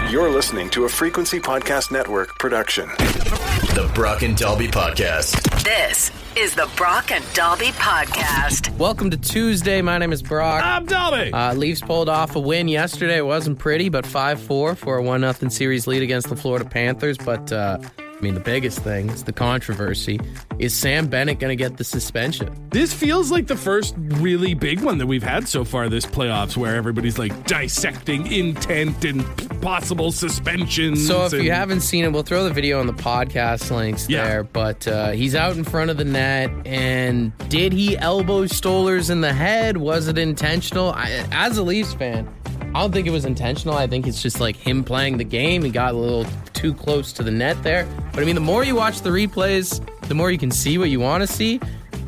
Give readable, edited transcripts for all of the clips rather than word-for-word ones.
You're listening to a Frequency Podcast Network production. The Brock and Dalby Podcast. This is the Brock and Dalby Podcast. Welcome to Tuesday. My name is Brock. I'm Dalby. Leafs pulled off a win yesterday. It wasn't pretty, but 5-4 for a 1-0 series lead against the Florida Panthers. But, the biggest thing is the controversy. Is Sam Bennett going to get the suspension? This feels like the first really big one that we've had so far this playoffs where everybody's like dissecting intent and possible suspensions. So if you haven't seen it, we'll throw the video on the podcast links there. But he's out in front of the net, and did he elbow Stolarz in the head? Was it intentional? As a Leafs fan, I don't think it was intentional. I think it's just like him playing the game. He got a little too close to the net there. But the more you watch the replays, the more you can see what you want to see.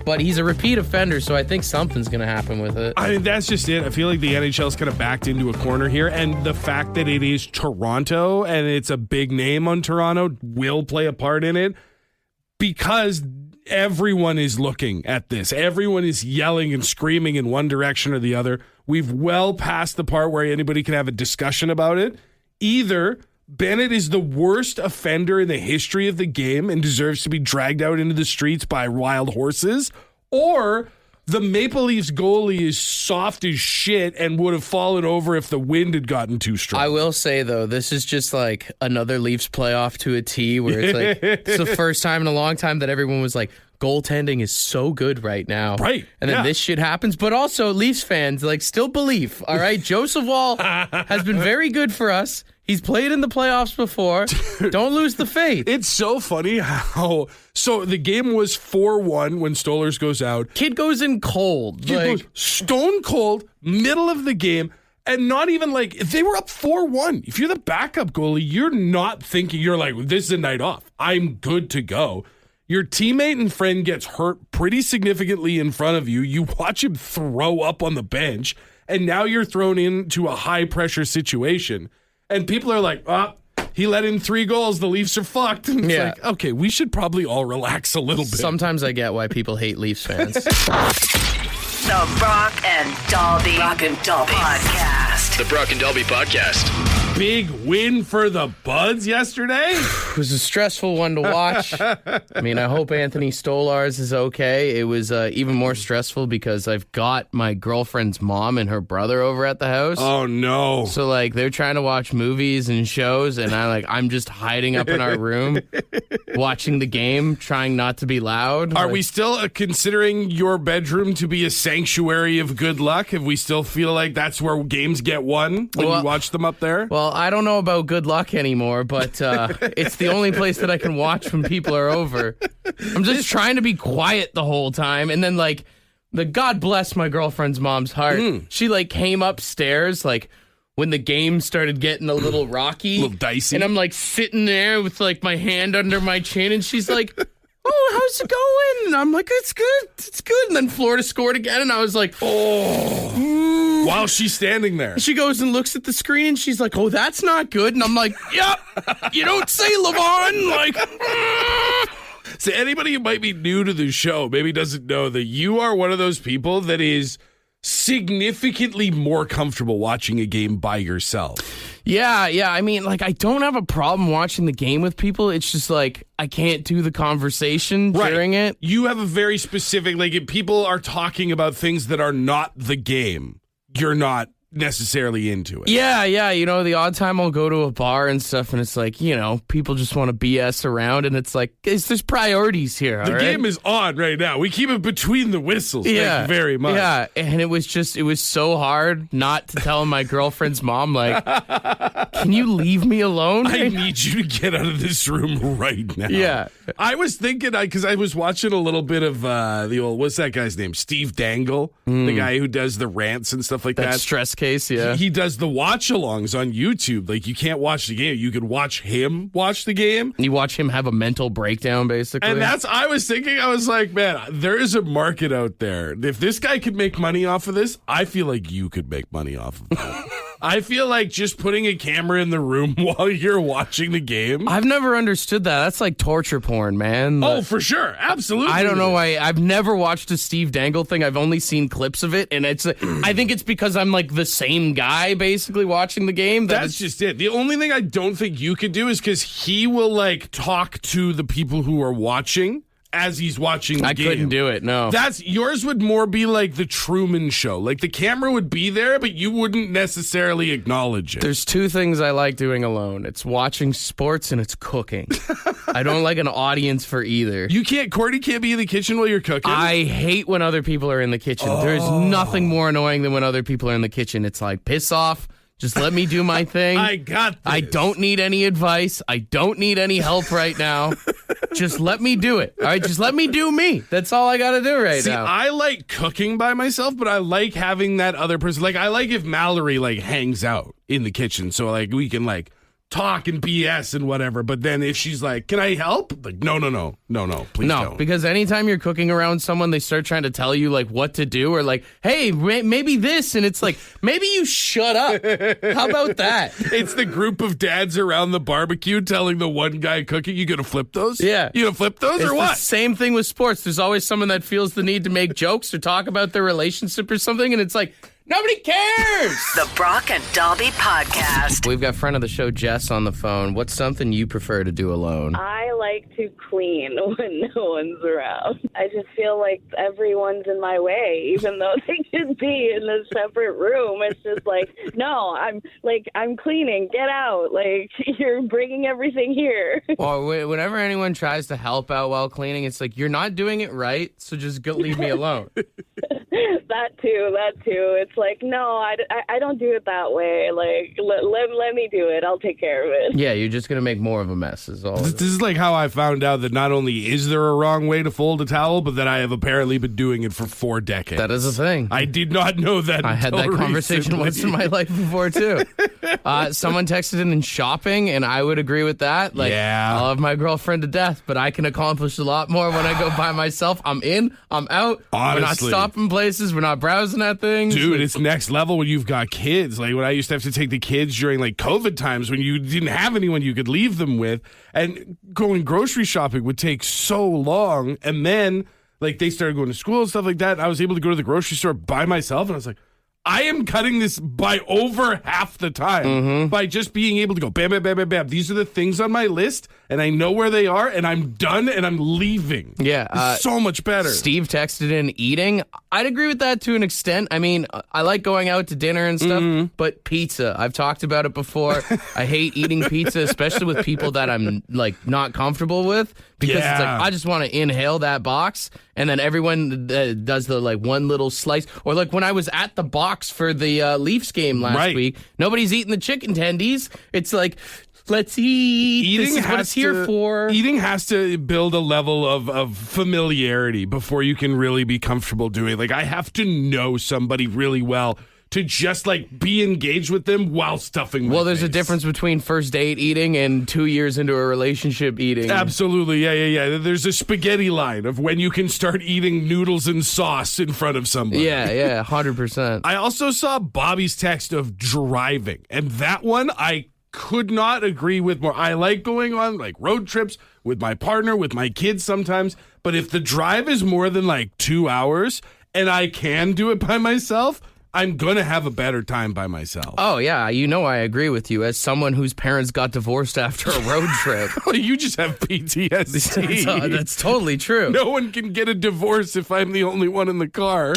But he's a repeat offender, so I think something's going to happen with it. I mean, that's just it. I feel like the NHL's kind of backed into a corner here, and the fact that it is Toronto and it's a big name on Toronto will play a part in it because everyone is looking at this. Everyone is yelling and screaming in one direction or the other. We've well past the part where anybody can have a discussion about it. Either Bennett is the worst offender in the history of the game and deserves to be dragged out into the streets by wild horses, or the Maple Leafs goalie is soft as shit and would have fallen over if the wind had gotten too strong. I will say, though, this is just like another Leafs playoff to a T where it's like it's the first time in a long time that everyone was like, goaltending is so good right now. Right. And then this shit happens. But also, Leafs fans, still believe, all right? Joseph Woll has been very good for us. He's played in the playoffs before. Don't lose the faith. It's so funny how... So the game was 4-1 when Stolarz goes out. Kid goes in cold. Goes stone cold, middle of the game, and not even if they were up 4-1. If you're the backup goalie, you're not thinking, you're like, this is a night off. I'm good to go. Your teammate and friend gets hurt pretty significantly in front of you. You watch him throw up on the bench, and now you're thrown into a high-pressure situation. And people are like, he let in 3 goals. The Leafs are fucked. And it's like, okay, we should probably all relax a little bit. Sometimes I get why people hate Leafs fans. The Brock and Dalby Podcast. The Brock and Dalby Podcast. Big win for the Buds yesterday. It was a stressful one to watch. I hope Anthony Stolarz is okay. It was even more stressful because I've got my girlfriend's mom and her brother over at the house. Oh, no. So, they're trying to watch movies and shows, and I'm just hiding up in our room, watching the game, trying not to be loud. Are we still considering your bedroom to be a sanctuary of good luck? Have we still feel like that's where games get won when you watch them up there? Well, I don't know about good luck anymore, but it's the only place that I can watch when people are over. I'm just trying to be quiet the whole time. And then, the God bless my girlfriend's mom's heart. She, came upstairs, when the game started getting a little rocky. A little dicey. And I'm, sitting there with, my hand under my chin, and she's like, oh, how's it going? And I'm like, it's good. And then Florida scored again, and I was like, oh. While she's standing there. She goes and looks at the screen, and she's like, oh, that's not good. And I'm like, yep, you don't say, Levon. So anybody who might be new to the show maybe doesn't know that you are one of those people that is significantly more comfortable watching a game by yourself. Yeah. I don't have a problem watching the game with people. It's just I can't do the conversation during it. You have a very specific, if people are talking about things that are not the game, you're not necessarily into it. Yeah. The odd time I'll go to a bar and stuff, and it's people just want to BS around, and it's there's priorities here. The game is on right now. We keep it between the whistles. Yeah. Thank you very much. Yeah, and it was so hard not to tell my girlfriend's mom, can you leave me alone? I need you to get out of this room right now. Yeah. I was thinking, because I was watching a little bit of the old, what's that guy's name? Steve Dangle, the guy who does the rants and stuff like that. Stress case, yeah. He does the watch-alongs on YouTube. You can't watch the game. You can watch him watch the game. You watch him have a mental breakdown, basically. And I was thinking, I was like, man, there is a market out there. If this guy could make money off of this, I feel like you could make money off of it. I feel like just putting a camera in the room while you're watching the game. I've never understood that. That's like torture porn, man. Oh, for sure. Absolutely. I don't know why. I've never watched a Steve Dangle thing. I've only seen clips of it, and I think it's because I'm like the same guy basically watching the game. That's just it. The only thing I don't think you could do is because he will like talk to the people who are watching as he's watching the game. I couldn't do it, no. Yours would more be like the Truman Show. Like the camera would be there, but you wouldn't necessarily acknowledge it. There's two things I like doing alone. It's watching sports and it's cooking. I don't like an audience for either. Courtney can't be in the kitchen while you're cooking? I hate when other people are in the kitchen. There's nothing more annoying than when other people are in the kitchen. It's like, piss off. Just let me do my thing. I got this. I don't need any advice. I don't need any help right now. Just let me do it. All right, just let me do me. That's all I got to do right now. I like cooking by myself, but I like having that other person. Like, I like if Mallory, like, hangs out in the kitchen. So, like, we can, like, talk and BS and whatever. But then if she's like, can I help? Like, no, please don't. Because anytime you're cooking around someone, they start trying to tell you like what to do or like, hey, maybe this. And it's like, maybe you shut up. How about that? It's the group of dads around the barbecue telling the one guy cooking, you gonna flip those? Yeah. You gonna flip those or It's what? the same thing with sports. There's always someone that feels the need to make jokes or talk about their relationship or something. And it's like, nobody cares. The Brock and Dalby Podcast. We've got friend of the show, Jess, on the phone. What's something you prefer to do alone? I like to clean when no one's around. I just feel like everyone's in my way, even though they could be in a separate room. It's just like, no, I'm cleaning. Get out. Like, you're bringing everything here. Well, whenever anyone tries to help out while cleaning, it's like, you're not doing it right, so just go leave me alone. That too. It's like, no, I don't do it that way. Like, let me do it. I'll take care of it. Yeah, you're just going to make more of a mess is all. This is like how I found out that not only is there a wrong way to fold a towel, but that I have apparently been doing it for 4 decades. That is a thing. I did not know that. I had that conversation recently. once in my life before, too. Someone texted in shopping, and I would agree with that. Like, yeah. I love my girlfriend to death, but I can accomplish a lot more when I go by myself. I'm in, I'm out. Honestly. We're not stopping places. We're not browsing at things. Dude, it's next level when you've got kids. Like when I used to have to take the kids during like COVID times when you didn't have anyone you could leave them with, and going grocery shopping would take so long. And then like they started going to school and stuff like that. And I was able to go to the grocery store by myself, and I was like, I am cutting this by over half the time by just being able to go bam, bam, bam, bam, bam. These are the things on my list, and I know where they are, and I'm done, and I'm leaving. Yeah. It's so much better. Steve texted in eating. I'd agree with that to an extent. I mean, I like going out to dinner and stuff, but pizza, I've talked about it before. I hate eating pizza, especially with people that I'm like not comfortable with, because it's like, I just want to inhale that box, and then everyone does the like one little slice. Or like when I was at the box for the Leafs game last week, nobody's eating the chicken tendies. It's like, let's eat. Eating this is what it's here for. Eating has to build a level of familiarity before you can really be comfortable doing it. Like I have to know somebody really well to just like be engaged with them while stuffing my there's face. a difference between first date eating and 2 years into a relationship eating. Absolutely. Yeah. There's a spaghetti line of when you can start eating noodles and sauce in front of somebody. Yeah, 100%. I also saw Bobby's text of driving, and that one I could not agree with more. I like going on like road trips with my partner, with my kids sometimes, but if the drive is more than like 2 hours and I can do it by myself, I'm going to have a better time by myself. Oh, yeah. You know I agree with you. As someone whose parents got divorced after a road trip. Well, you just have PTSD. That's totally true. No one can get a divorce if I'm the only one in the car.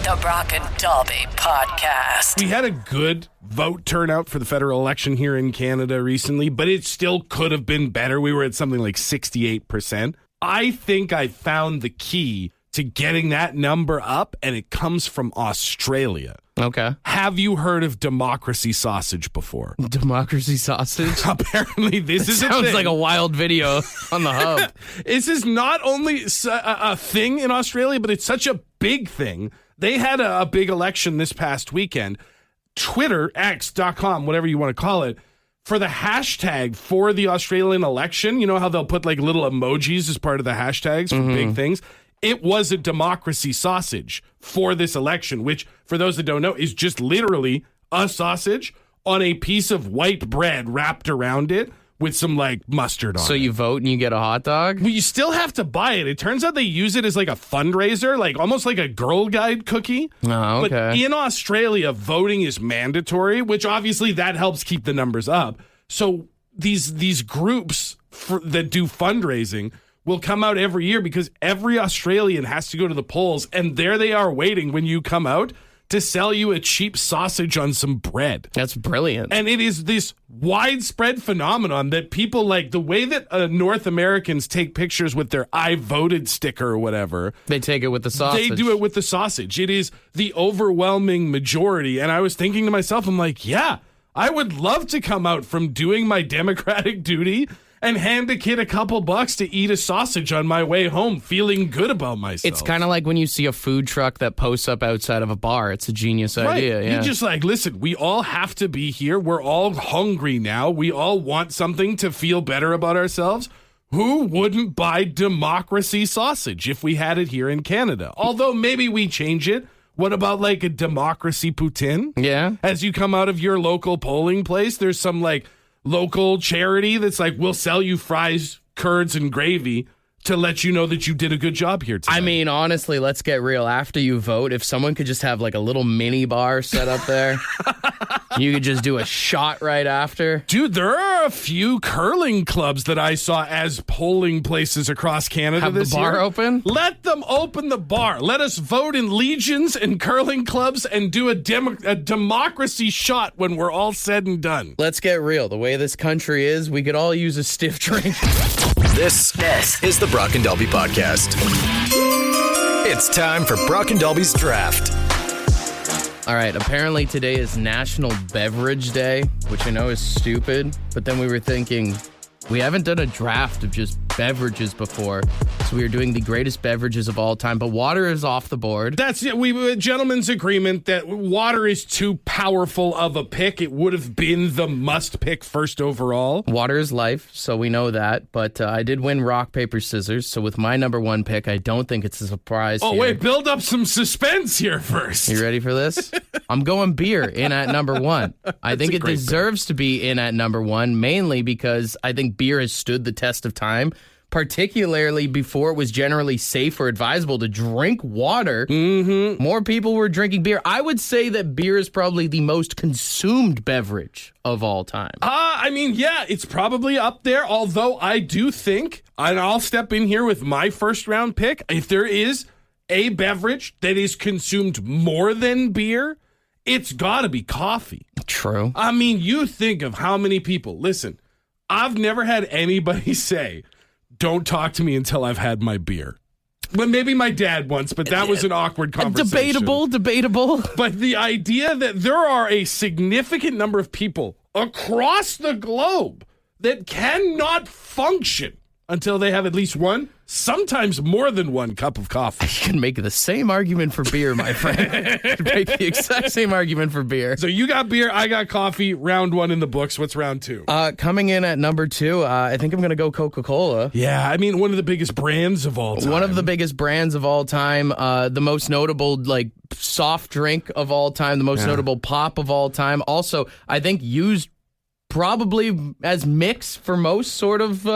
The Brock and Dalby Podcast. We had a good vote turnout for the federal election here in Canada recently, but it still could have been better. We were at something like 68%. I think I found the key to getting that number up, and it comes from Australia. Okay. Have you heard of democracy sausage before? Democracy sausage? Apparently, this is sounds a thing. like a wild video on the hub. This is not only a thing in Australia, but it's such a big thing. They had a big election this past weekend. Twitter, X.com, whatever you want to call it, for the hashtag for the Australian election, you know how they'll put like little emojis as part of the hashtags for big things? it was a democracy sausage for this election, which, for those that don't know, is just literally a sausage on a piece of white bread wrapped around it with some like mustard on it. So you vote and you get a hot dog? Well, you still have to buy it. It turns out they use it as like a fundraiser, like almost like a Girl Guide cookie. Oh, okay. But in Australia, voting is mandatory, which obviously that helps keep the numbers up. So these groups that do fundraising will come out every year because every Australian has to go to the polls, and there they are waiting when you come out to sell you a cheap sausage on some bread. That's brilliant. And it is this widespread phenomenon that people like the way that North Americans take pictures with their I voted sticker or whatever. They take it with the sausage. They do it with the sausage. It is the overwhelming majority. And I was thinking to myself, I'm like, yeah, I would love to come out from doing my democratic duty and hand a kid a couple bucks to eat a sausage on my way home, feeling good about myself. It's kind of like when you see a food truck that posts up outside of a bar. It's a genius idea. Yeah. You just like, listen, we all have to be here. We're all hungry now. We all want something to feel better about ourselves. Who wouldn't buy democracy sausage if we had it here in Canada? Although maybe we change it. What about like a democracy poutine? Yeah. As you come out of your local polling place, there's some like local charity that's like, we'll sell you fries, curds, and gravy to let you know that you did a good job here today. I mean, honestly, let's get real. After you vote, if someone could just have like a little mini bar set up there, you could just do a shot right after. Dude, there are a few curling clubs that I saw as polling places across Canada Have this the bar year. open? Let them open the bar. Let us vote in legions and curling clubs and do a democracy shot when we're all said and done. Let's get real. The way this country is, we could all use a stiff drink. This is the Brock and Dalby Podcast. It's time for Brock and Dalby's Draft. All right, apparently today is National Beverage Day, which I know is stupid, but then we were thinking, we haven't done a draft of just beverages before, so we are doing the greatest beverages of all time, but water is off the board. That's it. We a gentleman's agreement that water is too powerful of a pick. It would have been the must pick first overall. Water is life, so we know that, but I did win rock, paper, scissors, so with my number one pick, I don't think it's a surprise Oh, here. wait, build up some suspense here first. You ready for this? I'm going beer in at number one. I think it deserves to be in at number one, mainly because I think beer has stood the test of time, particularly before it was generally safe or advisable to drink water. Mm-hmm. More people were drinking beer. I would say that beer is probably the most consumed beverage of all time. I mean, yeah, it's probably up there, although I do think, and I'll step in here with my first round pick, if there is a beverage that is consumed more than beer, it's got to be coffee. True. I mean, you think of how many people, listen, I've never had anybody say, don't talk to me until I've had my beer. Well, maybe my dad once, but that was an awkward conversation. Debatable. But the idea that there are a significant number of people across the globe that cannot function until they have at least one, sometimes more than one cup of coffee. You can make the same argument for beer, my friend. You can make the exact same argument for beer. So you got beer, I got coffee. Round one in the books. What's round two? Coming in at number two, I think I'm going to go Coca-Cola. Yeah, I mean, one of the biggest brands of all time. One of the biggest brands of all time. The most notable, like, soft drink of all time. The most notable pop of all time. Also, I think used probably as mix for most sort of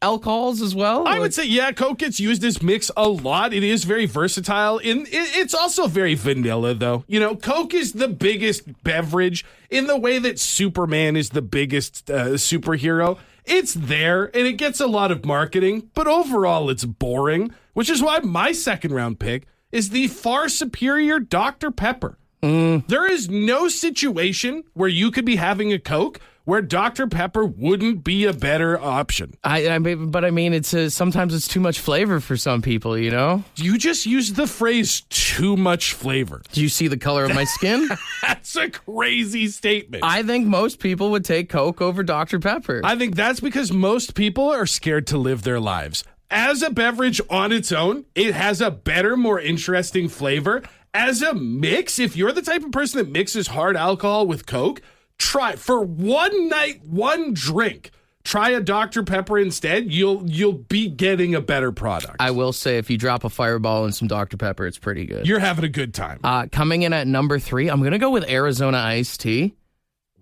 alcohols as well. I would say, yeah, Coke gets used as mix a lot. It is very versatile. It's also very vanilla, though. You know, Coke is the biggest beverage in the way that Superman is the biggest superhero. It's there, and it gets a lot of marketing, but overall it's boring, which is why my second round pick is the far superior Dr. Pepper. There is no situation where you could be having a Coke where Dr. Pepper wouldn't be a better option. But I mean, sometimes it's too much flavor for some people, you know? You just used the phrase too much flavor. Do you see the color of my skin? That's a crazy statement. I think most people would take Coke over Dr. Pepper. I think that's because most people are scared to live their lives. As a beverage on its own, it has a better, more interesting flavor. As a mix, if you're the type of person that mixes hard alcohol with Coke, try for one night, one drink. try a Dr. Pepper instead. You'll be getting a better product. I will say, if you drop a Fireball and some Dr. Pepper, it's pretty good. You're having a good time. Coming in at number 3, I'm going to go with Arizona iced tea.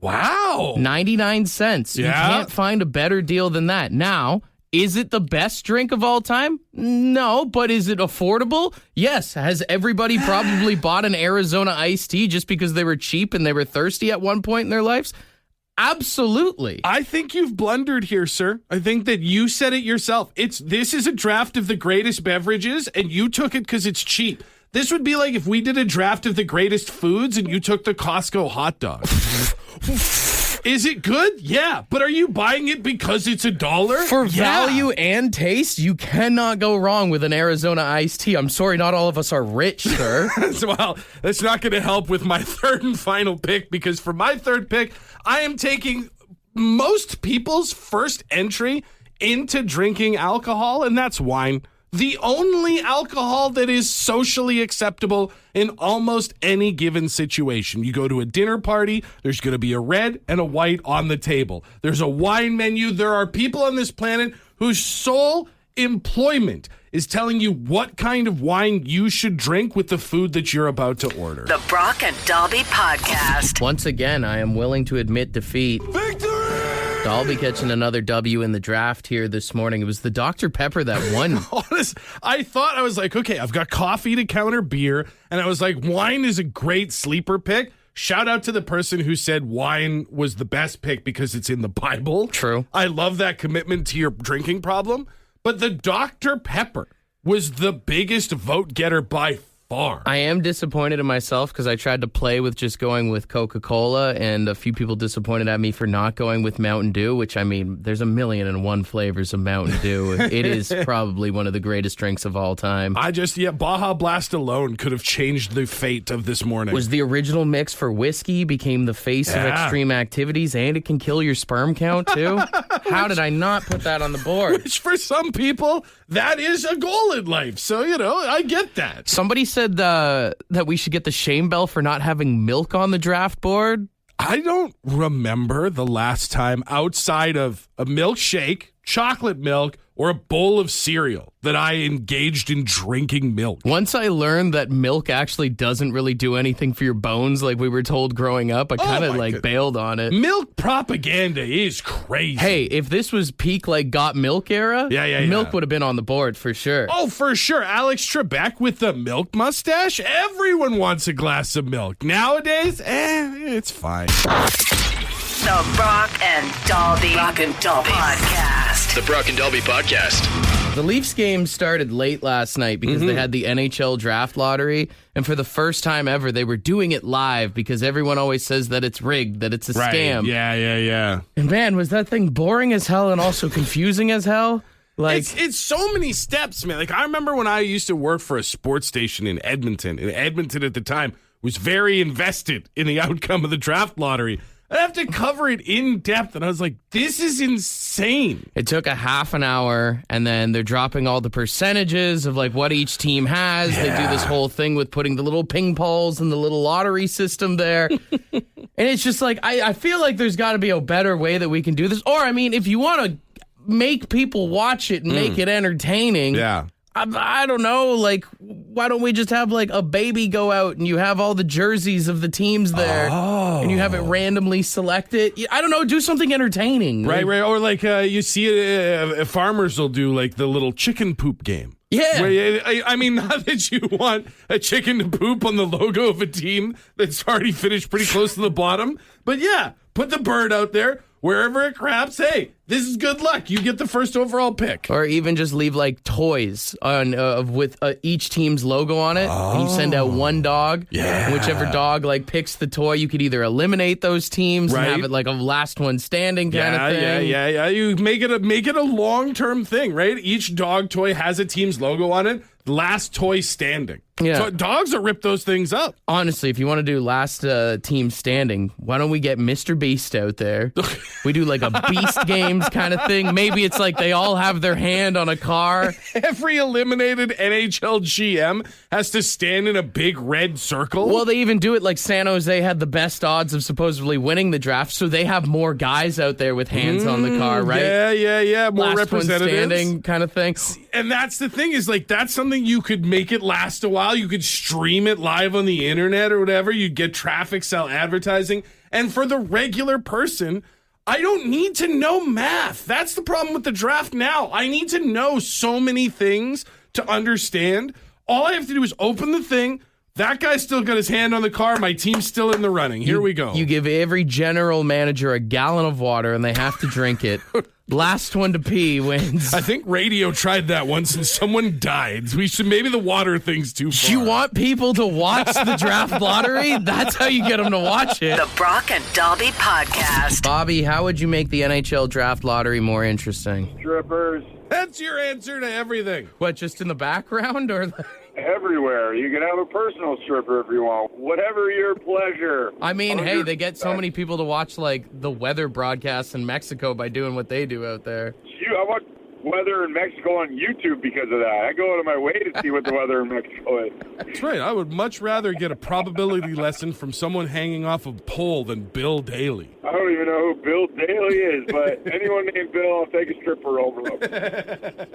Wow. 99 cents. Yeah. You can't find a better deal than that. Now, is it the best drink of all time? No, but is it affordable? Yes. Has everybody probably bought an Arizona iced tea just because they were cheap and they were thirsty at one point in their lives? Absolutely. I think you've blundered here, sir. I think that you said it yourself. This is a draft of the greatest beverages, and you took it because it's cheap. This would be like if we did a draft of the greatest foods and you took the Costco hot dog. Is it good? Yeah. But are you buying it because it's $1? For value and taste, you cannot go wrong with an Arizona iced tea. I'm sorry, not all of us are rich, sir. Well, that's not going to help with my third and final pick, because for my third pick, I am taking most people's first entry into drinking alcohol, and that's wine. The only alcohol that is socially acceptable in almost any given situation. You go to a dinner party, there's going to be a red and a white on the table. There's a wine menu. There are people on this planet whose sole employment is telling you what kind of wine you should drink with the food that you're about to order. The Brock and Dalby Podcast. Once again, I am willing to admit defeat. Victory! Dalby catching another W in the draft here this morning. It was the Dr. Pepper that won. Honest, I was like, okay, I've got coffee to counter beer, and I was like, wine is a great sleeper pick. Shout out to the person who said wine was the best pick because it's in the Bible. True. I love that commitment to your drinking problem. But the Dr. Pepper was the biggest vote getter by far. I am disappointed in myself because I tried to play with just going with Coca-Cola, and a few people disappointed at me for not going with Mountain Dew, which, I mean, there's 1,000,001 flavors of Mountain Dew. It is probably one of the greatest drinks of all time. Baja Blast alone could have changed the fate of this morning. Was the original mix for whiskey, became the face of extreme activities, and it can kill your sperm count, too? How did I not put that on the board? Which, for some people, that is a goal in life. So, I get that. Somebody said that we should get the shame bell for not having milk on the draft board. I don't remember the last time outside of a milkshake, chocolate milk, or a bowl of cereal that I engaged in drinking milk. Once I learned that milk actually doesn't really do anything for your bones like we were told growing up, I kind of bailed on it. Milk propaganda is crazy. Hey, if this was peak Got Milk era, milk would have been on the board for sure. Oh, for sure. Alex Trebek with the milk mustache. Everyone wants a glass of milk. Nowadays, it's fine. The Brock and Dalby Podcast. The Brock and Dalby Podcast. The Leafs game started late last night because they had the NHL draft lottery, and for the first time ever, they were doing it live because everyone always says that it's rigged, that it's a scam. Yeah. And man, was that thing boring as hell and also confusing as hell? It's so many steps, man. I remember when I used to work for a sports station in Edmonton, and Edmonton at the time was very invested in the outcome of the draft lottery. I have to cover it in depth, and I was like, this is insane. It took a half an hour, and then they're dropping all the percentages of what each team has. Yeah. They do this whole thing with putting the little ping poles and the little lottery system there. And it's just I feel like there's got to be a better way that we can do this. Or, I mean, if you want to make people watch it and make it entertaining. Yeah. I don't know, why don't we just have a baby go out and you have all the jerseys of the teams there and you have it randomly selected? I don't know, do something entertaining. Right. Or you see farmers will do the little chicken poop game. Yeah. I mean, not that you want a chicken to poop on the logo of a team that's already finished pretty close to the bottom, but yeah, put the bird out there. Wherever it craps, hey, this is good luck. You get the first overall pick. Or even just leave toys on with each team's logo on it. And you send out one dog. Yeah. And whichever dog picks the toy, you could either eliminate those teams and have it a last one standing kind of thing. Yeah. You make it a long-term thing, right? Each dog toy has a team's logo on it. Last toy standing. Yeah. So dogs will rip those things up. Honestly, if you want to do last team standing, why don't we get Mr. Beast out there? We do like a Beast Games kind of thing. Maybe it's like they all have their hand on a car. Every eliminated NHL GM has to stand in a big red circle. Well, they even do it like San Jose had the best odds of supposedly winning the draft, so they have more guys out there with hands on the car, right? Yeah. More Last representatives. one standing kind of thing. And that's the thing is like that's something you could make it last a while. You could stream it live on the internet or whatever. You'd get traffic, sell advertising. And for the regular person, I don't need to know math. That's the problem with the draft now. I need to know so many things to understand. All I have to do is open the thing. That guy's still got his hand on the car. My team's still in the running. Here we go. You give every general manager a gallon of water and they have to drink it. Last one to pee wins. I think radio tried that once and someone died. Maybe the water thing's too far. You want people to watch the draft lottery? That's how you get them to watch it. The Brock and Dalby Podcast. Bobby, how would you make the NHL draft lottery more interesting? Strippers That's your answer to everything. What, just in the background or? everywhere. You can have a personal stripper if you want. Whatever your pleasure. I mean, hey, they get so many people to watch like the weather broadcasts in Mexico by doing what they do out there. I want weather in Mexico on YouTube because of that. I go out of my way to see what the weather in Mexico is. That's right. I would much rather get a probability lesson from someone hanging off a pole than Bill Daly. I don't even know who Bill Daly is, but anyone named Bill, I'll take a stripper over him.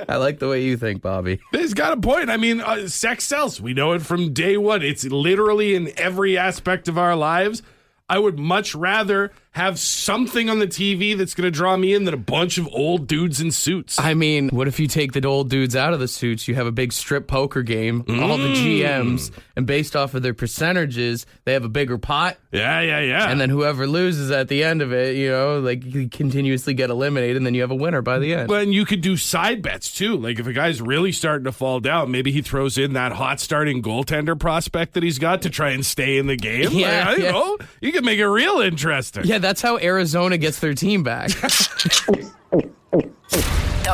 I like the way you think, Bobby. He's got a point. I mean, sex sells. We know it from day one. It's literally in every aspect of our lives. I would much rather have something on the TV that's going to draw me in than a bunch of old dudes in suits. I mean, what if you take the old dudes out of the suits? You have a big strip poker game, all the GMs, and based off of their percentages, they have a bigger pot. Yeah. And then whoever loses at the end of it, you know, like you continuously get eliminated, and then you have a winner by the end. Well, and you could do side bets, too. Like, if a guy's really starting to fall down, maybe he throws in that hot starting goaltender prospect that he's got to try and stay in the game. Yeah, like, I don't know. You can make it real interesting. Yeah, that's how Arizona gets their team back. The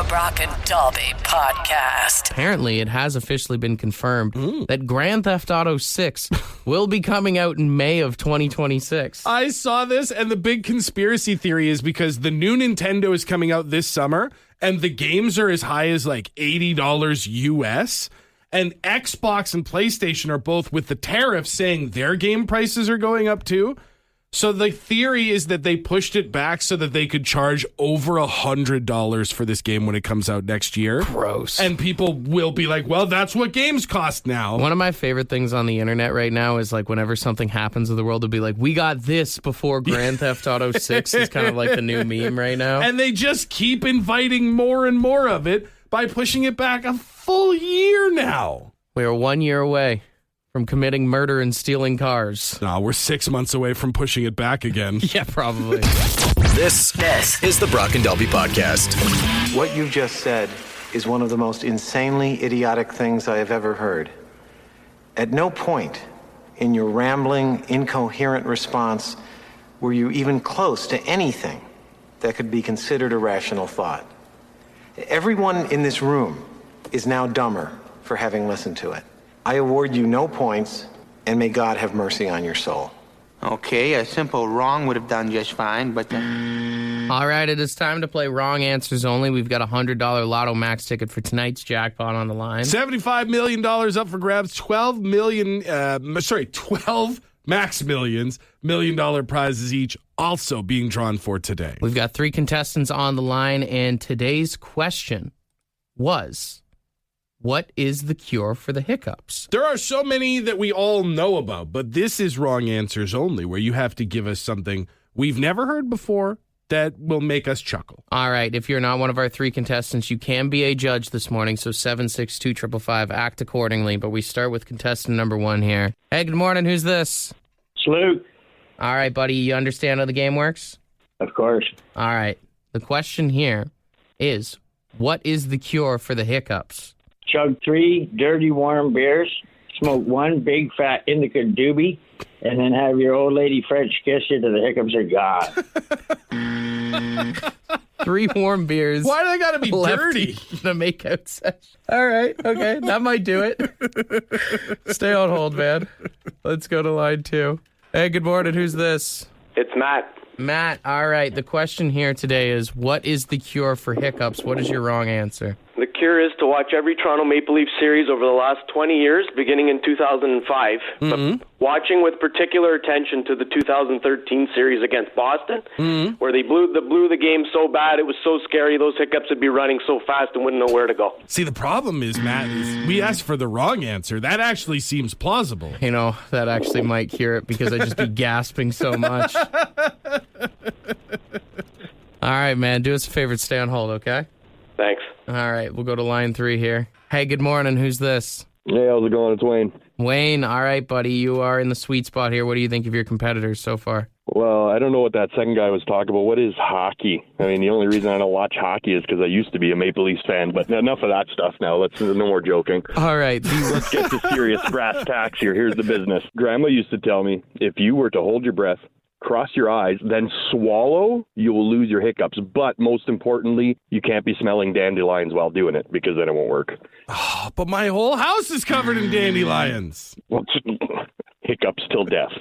Brock and Dalby Podcast. Apparently, it has officially been confirmed that Grand Theft Auto 6 will be coming out in May of 2026. I saw this, and the big conspiracy theory is because the new Nintendo is coming out this summer, and the games are as high as like $80 US. And Xbox and PlayStation are both with the tariffs saying their game prices are going up too. So the theory is that they pushed it back so that they could charge over $100 for this game when it comes out next year. Gross. And people will be like, well, that's what games cost now. One of my favorite things on the internet right now is like whenever something happens in the world, it'll be like, we got this before Grand Theft Auto 6 is kind of like the new meme right now. And they just keep inviting more and more of it by pushing it back a full year now. We are 1 year away from committing murder and stealing cars. No, we're 6 months away from pushing it back again. Yeah, probably. This is the Brock and Dalby Podcast. What you just said is one of the most insanely idiotic things I have ever heard. At no point in your rambling, incoherent response were you even close to anything that could be considered a rational thought. Everyone in this room is now dumber for having listened to it. I award you no points, and may God have mercy on your soul. Okay, a simple wrong would have done just fine, but... All right, it is time to play Wrong Answers Only. We've got a $100 Lotto Max ticket for tonight's jackpot on the line. $75 million up for grabs. 12 Max Millions, $1 million prizes each, also being drawn for today. We've got 3 contestants on the line, and today's question was... what is the cure for the hiccups? There are so many that we all know about, but this is Wrong Answers Only, where you have to give us something we've never heard before that will make us chuckle. All right, if you're not one of our 3 contestants, you can be a judge this morning, so 762-555, act accordingly. But we start with contestant number 1 here. Hey, good morning, who's this? It's Luke. All right, buddy, you understand how the game works? Of course. All right, the question here is, what is the cure for the hiccups? Chug 3 dirty warm beers, smoke 1 big fat indica doobie, and then have your old lady French kiss you till the hiccups are gone. 3 warm beers. Why do they gotta be dirty? In a makeout session. All right, okay, that might do it. Stay on hold, man. Let's go to line 2. Hey, good morning. Who's this? It's Matt. Matt, all right. The question here today is, what is the cure for hiccups? What is your wrong answer? The cure is to watch every Toronto Maple Leaf series over the last 20 years, beginning in 2005. But watching with particular attention to the 2013 series against Boston, where they blew the game so bad, it was so scary, those hiccups would be running so fast and wouldn't know where to go. See, the problem is, Matt, is we asked for the wrong answer. That actually seems plausible. You know, that actually might cure it because I just be gasping so much. All right, man. Do us a favor. Stay on hold, okay? Thanks. All right. We'll go to line 3 here. Hey, good morning. Who's this? Hey, how's it going? It's Wayne. Wayne. All right, buddy. You are in the sweet spot here. What do you think of your competitors so far? Well, I don't know what that second guy was talking about. What is hockey? I mean, the only reason I don't watch hockey is because I used to be a Maple Leafs fan, but enough of that stuff now. No more joking. All right. Let's get to serious brass tacks here. Here's the business. Grandma used to tell me, if you were to hold your breath, cross your eyes, then swallow, you will lose your hiccups. But most importantly, you can't be smelling dandelions while doing it because then it won't work. Oh, but my whole house is covered in dandelions. Well, hiccups till death.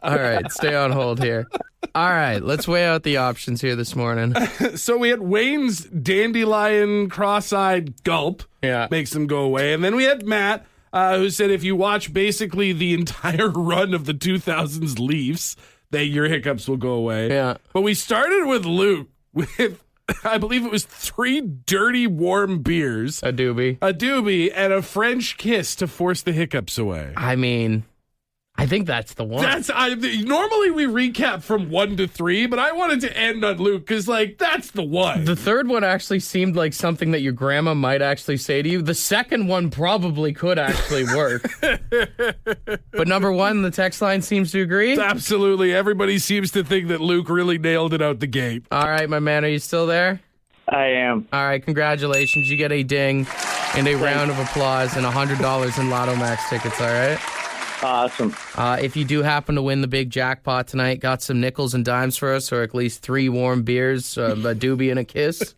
All right, stay on hold here. All right, let's weigh out the options here this morning. So we had Wayne's dandelion cross-eyed gulp. Yeah. Makes them go away. And then we had Matt, who said if you watch basically the entire run of the 2000s Leafs, that your hiccups will go away. Yeah. But we started with Luke with, I believe it was 3 dirty warm beers. A doobie, and a French kiss to force the hiccups away. I mean, I think that's the one. Normally we recap from 1 to 3, but I wanted to end on Luke because, that's the one. The third one actually seemed like something that your grandma might actually say to you. The second one probably could actually work. But number 1, the text line seems to agree? Absolutely. Everybody seems to think that Luke really nailed it out the gate. All right, my man, are you still there? I am. All right, congratulations. You get a ding and a round of applause and $100 in Lotto Max tickets, all right? Awesome. If you do happen to win the big jackpot tonight, got some nickels and dimes for us, or at least 3 warm beers, a doobie and a kiss?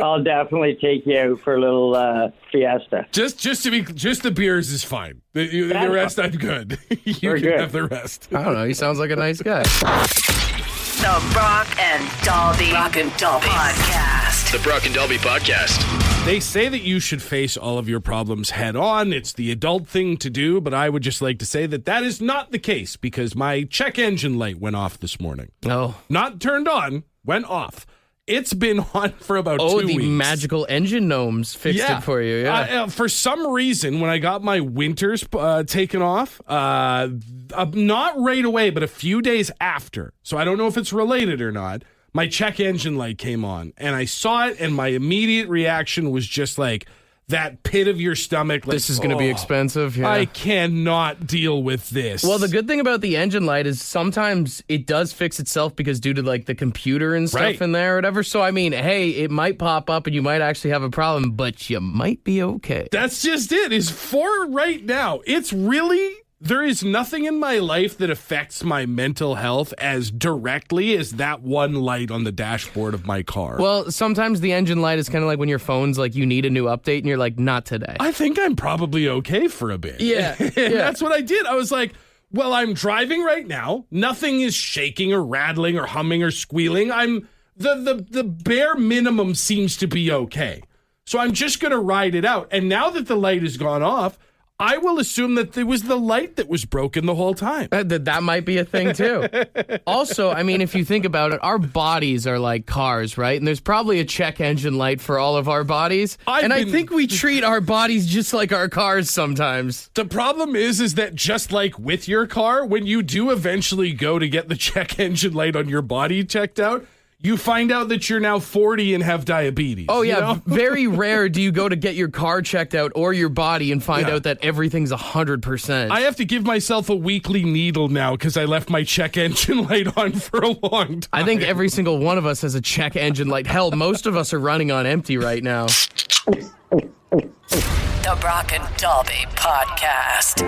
I'll definitely take you out for a little fiesta. Just the beers is fine. The rest I'm good. You We're can good. have the rest. I don't know. He sounds like a nice guy. The Brock and Dalby Podcast. The Brock and Dalby Podcast. They say that you should face all of your problems head on. It's the adult thing to do, but I would just like to say that is not the case because my check engine light went off this morning. Oh. Not turned on, went off. It's been on for about 2 weeks. Oh, the magical engine gnomes fixed it for you, yeah. For some reason, when I got my winters taken off, not right away, but a few days after, so I don't know if it's related or not, my check engine light came on, and I saw it, and my immediate reaction was just like that pit of your stomach. This is going to be expensive. Yeah. I cannot deal with this. Well, the good thing about the engine light is sometimes it does fix itself because due to the computer and stuff in there or whatever. So, I mean, hey, it might pop up and you might actually have a problem, but you might be okay. That's just it. Is for right now. It's really... There is nothing in my life that affects my mental health as directly as that one light on the dashboard of my car. Well, sometimes the engine light is kind of like when your phone's you need a new update and you're like, not today. I think I'm probably okay for a bit. Yeah. That's what I did. I was like, well, I'm driving right now. Nothing is shaking or rattling or humming or squealing. The bare minimum seems to be okay. So I'm just going to ride it out. And now that the light has gone off, I will assume that it was the light that was broken the whole time. That might be a thing, too. Also, I mean, if you think about it, our bodies are like cars, right? And there's probably a check engine light for all of our bodies. I think we treat our bodies just like our cars sometimes. The problem is that just like with your car, when you do eventually go to get the check engine light on your body checked out, you find out that you're now 40 and have diabetes. Oh, yeah. You know? Very rare do you go to get your car checked out or your body and find out that everything's 100%. I have to give myself a weekly needle now because I left my check engine light on for a long time. I think every single one of us has a check engine light. Hell, most of us are running on empty right now. The Brock and Dalby Podcast.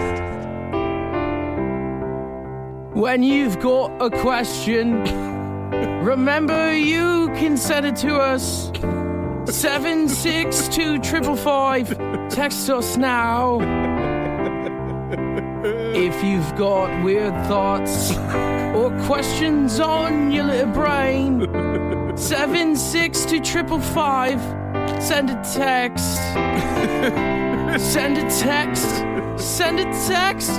When you've got a question Remember, you can send it to us. 762-555. Text us now. If you've got weird thoughts or questions on your little brain, 762-555. Send a text. Send a text. Send a text.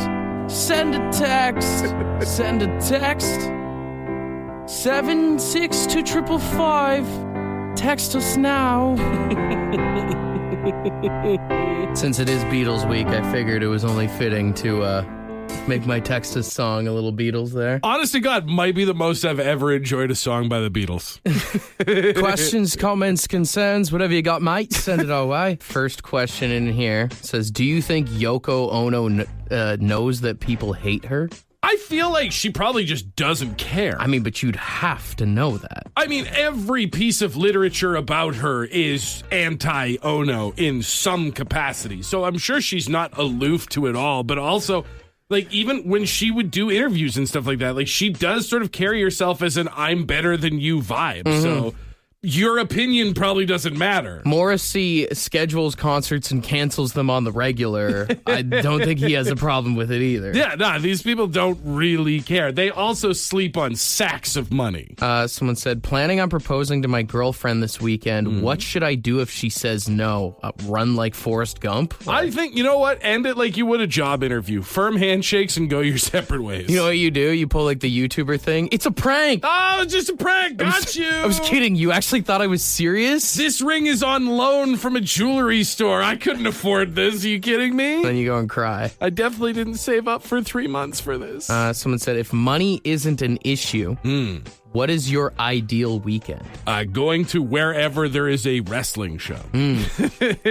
Send a text. Send a text. 762-555. Text us now. Since it is Beatles week, I figured it was only fitting to make my text us song a little Beatles there. Honest to God, might be the most I've ever enjoyed a song by the Beatles. Questions, comments, concerns, whatever you got, mate, send it our way. First question in here says, do you think Yoko Ono knows that people hate her? I feel like she probably just doesn't care. I mean, but you'd have to know that. I mean, every piece of literature about her is anti-Ono in some capacity. So I'm sure she's not aloof to it all, but also, like, even when she would do interviews and stuff like that, like, she does sort of carry herself as an I'm better than you vibe. Mm-hmm. So your opinion probably doesn't matter. Morrissey schedules concerts and cancels them on the regular. I don't think he has a problem with it either. Yeah, no, these people don't really care. They also sleep on sacks of money. Someone said, planning on proposing to my girlfriend this weekend. Mm-hmm. What should I do if she says no? Run like Forrest Gump? I think, you know what? End it like you would a job interview. Firm handshakes and go your separate ways. You know what you do? You pull like the YouTuber thing. It's a prank. Oh, it's just a prank. Got you. I was kidding. You actually thought I was serious? This ring is on loan from a jewelry store. I couldn't afford this. Are you kidding me? Then you go and cry. I definitely didn't save up for 3 months for this. Someone said, if money isn't an issue, what is your ideal weekend? Going to wherever there is a wrestling show.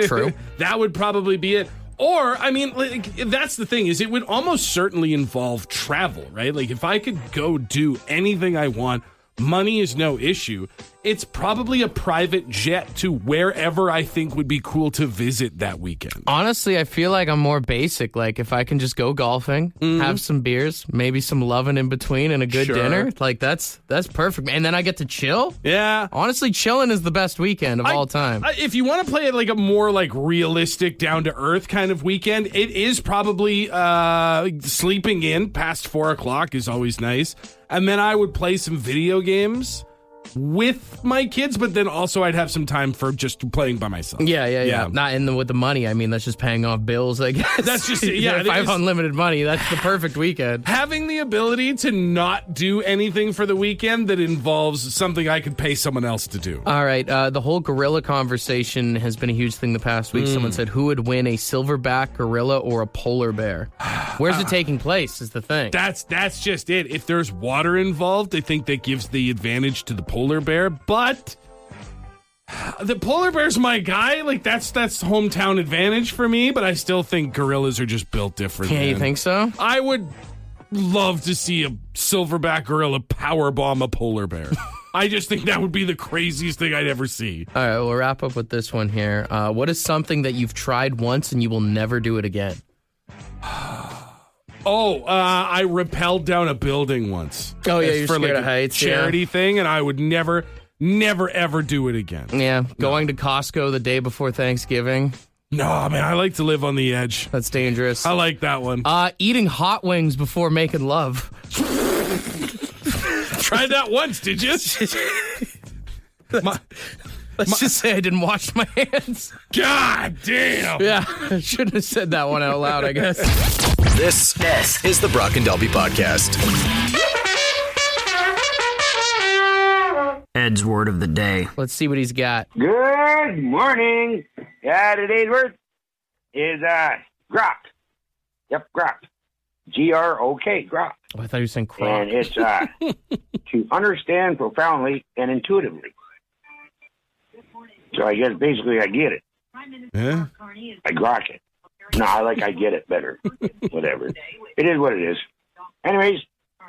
True. That would probably be it. Or, I mean, like, that's the thing, is it would almost certainly involve travel, right? Like, if I could go do anything I want, money is no issue. It's probably a private jet to wherever I think would be cool to visit that weekend. Honestly, I feel like I'm more basic. Like, if I can just go golfing, have some beers, maybe some loving in between and a good dinner, like, that's perfect. And then I get to chill. Yeah. Honestly, chilling is the best weekend of all time. If you want to play it like a more like realistic, down-to-earth kind of weekend, it is probably sleeping in past 4 o'clock is always nice. And then I would play some video games with my kids, but then also I'd have some time for just playing by myself. Yeah. Not with the money. I mean, that's just paying off bills, I guess. That's just, if I have unlimited money, that's the perfect weekend. Having the ability to not do anything for the weekend that involves something I could pay someone else to do. All right. The whole gorilla conversation has been a huge thing the past week. Someone said, who would win, a silverback gorilla or a polar bear? Where's it taking place is the thing. That's just it. If there's water involved, I think that gives the advantage to the polar bear, but the polar bear's my guy. Like, that's hometown advantage for me, but I still think gorillas are just built different. Yeah, you think so? I would love to see a silverback gorilla powerbomb a polar bear. I just think that would be the craziest thing I'd ever see. All right, we'll wrap up with this one here. What is something that you've tried once and you will never do it again? I rappelled down a building once. Oh, yeah, you're for scared like of heights. Charity thing, and I would never, ever do it again. Yeah, going to Costco the day before Thanksgiving. No, man, I like to live on the edge. That's dangerous. I like that one. Eating hot wings before making love. Tried that once, did you? Let's just say I didn't wash my hands. God damn. Yeah, I shouldn't have said that one out loud, I guess. This is the Brock and Dalby Podcast. Ed's word of the day. Let's see what he's got. Good morning. Yeah, today's word is grok. Yep, grok. G-R-O-K, grok. Oh, I thought you were saying crock. And it's to understand profoundly and intuitively. So I guess basically I get it. Yeah? I grok it. No, I get it better. Whatever. It is what it is. Anyways,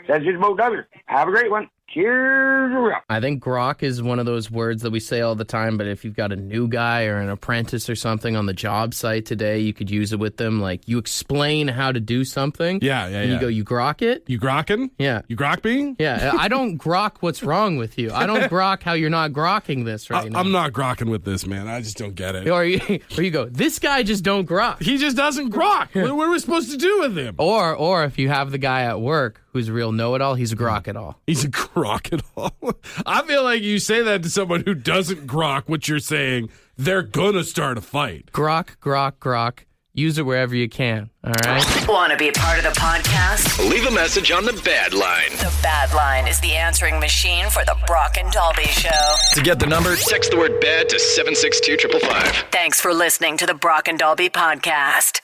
that's just about W. Have a great one. Cheers. I think grok is one of those words that we say all the time, but if you've got a new guy or an apprentice or something on the job site today, you could use it with them. Like, you explain how to do something. And you go, you grok it? You grokking? Yeah. You grok me? Yeah. I don't grok what's wrong with you. I don't grok how you're not grokking this right now. I'm not grokking with this, man. I just don't get it. Or you go, this guy just don't grok. He just doesn't grok. What are we supposed to do with him? Or if you have the guy at work who's a real know-it-all, he's a grok-it-all. He's a grok-it-all. I feel like you say that to someone who doesn't grok what you're saying, they're gonna start a fight. Grok, grok, grok. Use it wherever you can, all right? Want to be a part of the podcast? Leave a message on the Bad Line. The Bad Line is the answering machine for the Brock and Dalby Show. To get the number, text the word BAD to 762-555. Thanks for listening to the Brock and Dalby podcast.